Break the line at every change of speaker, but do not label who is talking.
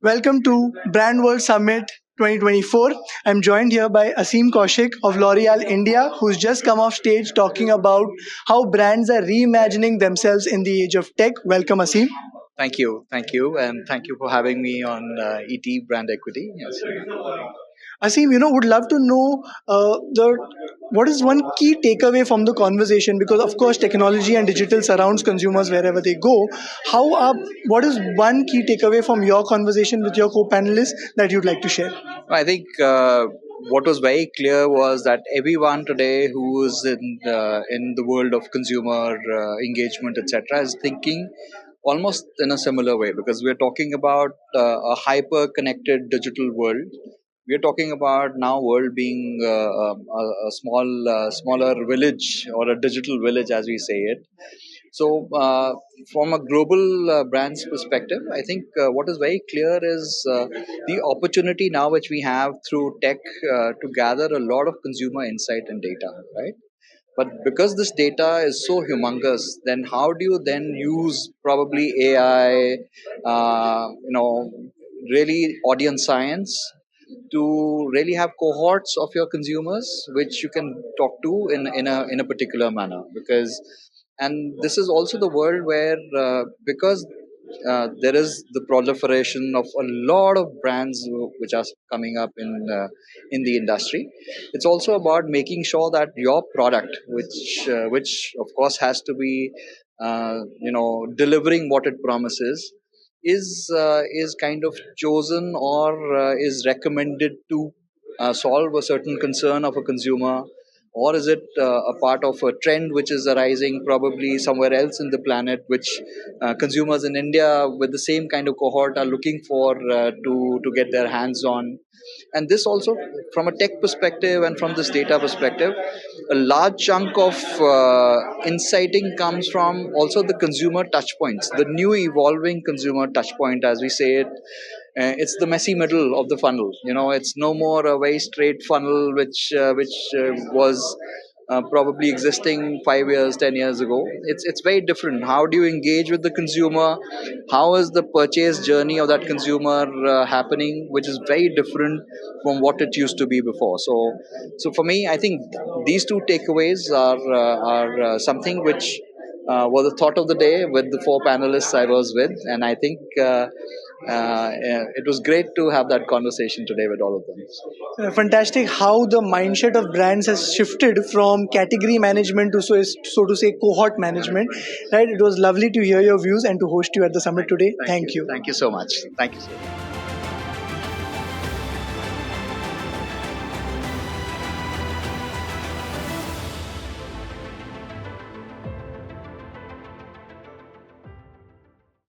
Welcome to Brand World Summit 2024. I'm joined here by Aseem Kaushik of Loreal India, who's just come off stage talking about how brands are reimagining themselves in the age of tech. Welcome, Aseem.
And thank you for having me on ET Brand Equity. Yes.
Aseem, would love to know the what is one key takeaway from the conversation, because of course technology and digital surrounds consumers wherever they go. What is one key takeaway from your conversation with your co-panelists that you'd like to share?
I think what was very clear was that everyone today who is in the world of consumer engagement, etc., is thinking almost in a similar way because we're talking about a hyper connected digital world. We're talking about now world being smaller village or a digital village as we say it. So, from a global brand's perspective, I think what is very clear is the opportunity now which we have through tech to gather a lot of consumer insight and data, right? But because this data is so humongous, then how do you then use probably AI, really audience science to really have cohorts of your consumers which you can talk to in a particular manner because and this is also the world where because there is the proliferation of a lot of brands which are coming up in the industry. It's also about making sure that your product, which of course has to be delivering what it promises, is kind of chosen or is recommended to solve a certain concern of a consumer, or is it a part of a trend which is arising probably somewhere else in the planet, which consumers in India with the same kind of cohort are looking for to get their hands on. And this also, from a tech perspective and from this data perspective, a large chunk of inciting comes from also the consumer touch points, the new evolving consumer touch point, as we say it. It's the messy middle of the funnel. It's no more a very straight funnel which was probably existing 5 years, 10 years ago. It's very different. How do you engage with the consumer? How is the purchase journey of that consumer happening, which is very different from what it used to be before. So for me, I think these two takeaways are something which was the thought of the day with the four panelists I was with, and I think it was great to have that conversation today with all of them.
Fantastic how the mindset of brands has shifted from category management to so to say cohort management. Right? It was lovely to hear your views and to host you at the summit today. Thank you.
Thank you so much. Thank you so much.